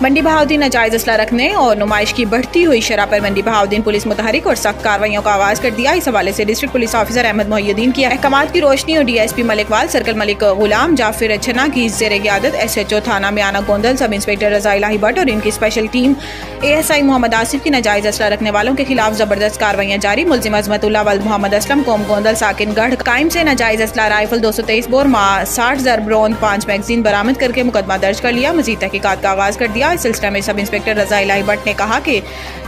मंडी बहाउद्दीन नाजायज असला रखने और नुमाइश की बढ़ती हुई शरह पर मंडी बहाउद्दीन पुलिस मुतहरिक और सख्त कार्रवाइयों का आगाज कर दिया। इस हवाले से district police officer Ahmed Mohiuddin की अहकामात की रोशनी और DSP मलिकवाल सर्कल मलिक गुलाम जाफिर छना की ज़ेर क़ियादत SHO थाना मियाना गोंदल सब इंस्पेक्टर रज़ा इलाही भट्ट और इनकी special team ASI Mohammad Asif की नाजायज असला रखने वालों के खिलाफ जबरदस्त कार्रवाइयाँ जारी। मुल्जिम अजमतुल्लाह वल्द मोहम्मद असलम कोम गोंदल साकिन गढ़ कायम से नाजायज असला राइफल 223 बोर 60 ज़रब रोंद 5 मैगजीन बरामद करके मुकदमा दर्ज कर लिया। मजीद तहकीकात का आगाज कर दिया। इस सिलसिले में सब इंस्पेक्टर रज़ा इलाही भट्ट ने कहा कि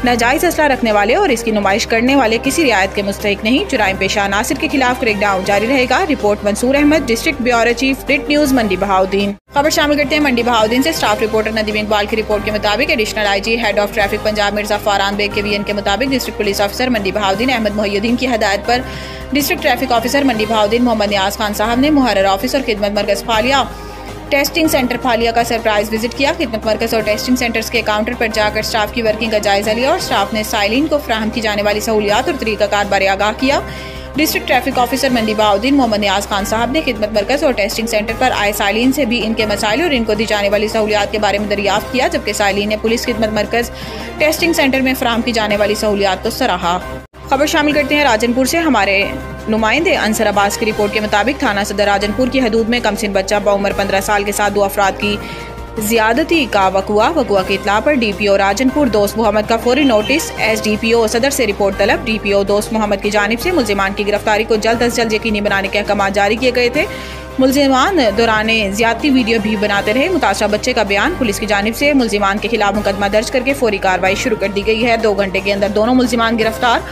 नाजायज असला रखने वाले और इसकी नुमाइश करने वाले किसी रियायत के मुस्तहिक नहीं। जुराइम पेशा नासिर के खिलाफ क्रैकडाउन जारी रहेगा। Report Mansoor Ahmed, district bureau chief, रिट न्यूज़, मंडी बहाउद्दीन। खबर शामिल करते हैं मंडी बहाउद्दीन से। स्टाफ रिपोर्टर नदीम इकबाल की रिपोर्ट के मुताबिक additional IG head of traffic Punjab Mirza Faran Baig के VN के मुताबिक district police officer Mandi Bahauddin Ahmed Mohiuddin की हदायत पर district traffic officer Mandi Bahauddin Mohammad Niaz Khan sahab ने मुहर्रर ऑफिस और खिदमत मरकज फालिया टेस्टिंग सेंटर फालिया का सरप्राइज विजिट किया। खिदमत मरकज और टेस्टिंग सेंटर्स के काउंटर पर जाकर स्टाफ की वर्किंग का जायजा लिया और स्टाफ ने साइलिन को फराहम की जाने वाली सहूलियात और तरीकाकार बारे आगाह किया। District traffic officer Mandi Bahauddin Mohammad Niaz Khan sahab ने खिदमत मरकज और टेस्टिंग सेंटर पर आए साइलिन से भी इनके मसाइल और इनको दी जाने वाली सहूलियात के बारे में दरियाफ्त किया, जबकि साइलिन ने पुलिस खिदमत मरकज टेस्टिंग सेंटर में फराहम की जाने वाली सहूलियात को सराहा। खबर शामिल करते हैं राजनपुर से। हमारे नुमाइंदे अंसर अब्बास की रिपोर्ट के मुताबिक थाना सदर राजनपुर की हदूद में कमसिन बच्चा बउम्र 15 साल के साथ 2 अफराद की ज़्यादती का वकुआ की इत्ला पर DPO राजनपुर दोस्त मोहम्मद का फौरी नोटिस। SDPO सदर से रिपोर्ट तलब। DPO दोस्त मोहम्मद की जानिब से मुल्जिमान की गिरफ्तारी को जल्द अज जल्द यकीनी बनाने के अहकाम जारी किए गए थे। मुल्जिमान दौरान ज़्यादती वीडियो भी बनाते रहे। मुतासरा बच्चे का बयान पुलिस की जानिब से मुल्जिमान के खिलाफ मुकदमा दर्ज करके फौरी कार्रवाई शुरू कर दी गई है। 2 घंटे के अंदर दोनों मुल्जिमान गिरफ्तार।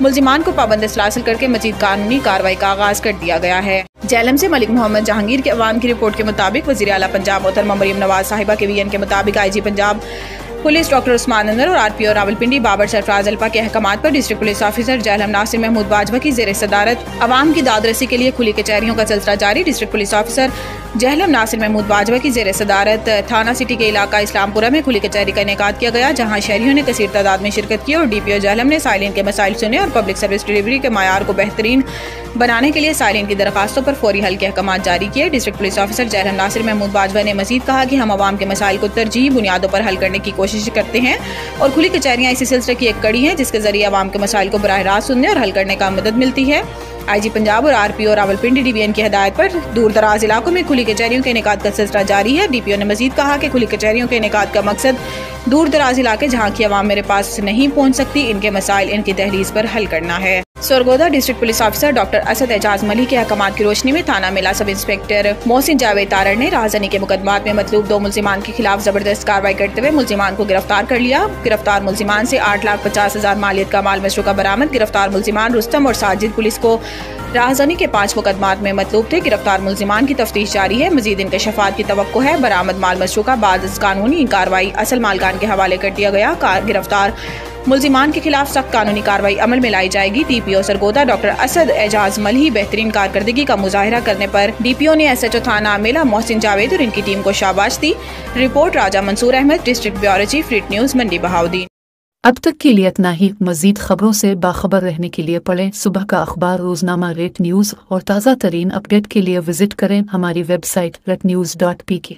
मुल्जिमान को पाबंद हासिल करके मजीद कानूनी कार्रवाई का आगाज कर दिया गया है। जेलम से मलिक मोहम्मद जहांगीर के अवाम की रिपोर्ट के मुताबिक वज़ीर आला पंजाब मोहतरमा मरियम नवाज साहिबा के VN के मुताबिक IG Punjab police doctor Usman Anwar और RPO रावलपिंडी बाबर सरफराज अल्पा के अहकामात पर district police officer Jhelum Nasir Mahmood Bajwa की ज़ेर सदारत अवाम की दादरसी के लिए खुली कचहरियों का सिलसिला जारी। District police officer Jhelum Nasir Mahmood Bajwa की ज़ेर सदारत थाना सिटी के इलाका इस्लामपुरा में खुली कचहरी का इनेकाद किया गया, जहाँ शहरियों ने कसीर तादाद में शिरकत की और DPO जहलम ने साइलिन के मसाइल सुने और पब्लिक सर्विस डिलीवरी के मायार को बेहतरीन बनाने के लिए साइलिन की दरखास्तों पर फौरी हल के अहकाम जारी किए। District police officer Jhelum Nasir Mahmood Bajwa ने मजीद कहा कि हम आवाम के मसाइल को तरजीही बुनियादों पर हल करने की कोशिश करते हैं और खुली कचहरियाँ इसी सिलसिले की एक कड़ी हैं जिसके जरिए आवाम के मसाइल को बराह रास्त सुनने और हल करने का मदद मिलती है। IG पंजाब और RPO रावलपिंडी DVN की हदायत पर दूर दराज इलाकों में खुली कचहरियों के इनेकाद का सिलसिला जारी है। DPO ने मजीद कहा कि खुली कचहरियों के इनेकाद का मकसद दूर दराज इलाके जहाँ की आवाम मेरे पास नहीं पहुँच सकती, इनके मसाइल इनकी दहलीज पर हल करना है। Sargodha district police officer doctor Asad Ejaz Malik के अहकामात की रोशनी में थाना मिला सब इंस्पेक्टर मोहसिन जावेद तारड़ ने राहज़नी के मुकदमात में मतलूब 2 मुल्जिमान के खिलाफ जबरदस्त कार्रवाई करते हुए मुल्जिमान को गिरफ्तार कर लिया। गिरफ्तार मुल्जिमान से 8,50,000 मालियत का माल मशरूका बरामद। गिरफ्तार मुल्जिमान रुस्तम और साजिद पुलिस को राहज़नी के 5 मुकदमात में मतलूब थे। गिरफ्तार मुल्जिमान की तफ्तीश जारी है। मजीद इंकशाफात की तवक्को है। बरामद माल मशरूका बाद कानूनी कार्रवाई असल मालकान के हवाले कर दिया गया। गिरफ्तार मुल्जिमान के खिलाफ सख्त कानूनी कार्रवाई अमल में लाई जाएगी। DPO सरगोदा डॉक्टर असद एजाज मलही बेहतरीन कारकर्दगी का मुजाहिरा करने पर DPO ने SHO थाना मेला मोहसिन जावेद और इनकी टीम को शाबाश दी। Report Raja Mansoor Ahmed, district bureau chief, रिट न्यूज़, मंडी बहाउद्दीन। अब तक के लिए इतना ही। मज़ीद खबरों से बाखबर रहने के लिए पढ़ें सुबह का अखबार, रोजनामा रेट न्यूज़ और ताज़ा तरीन अपडेट के लिए विजिट करें हमारी वेबसाइट retnews.pk।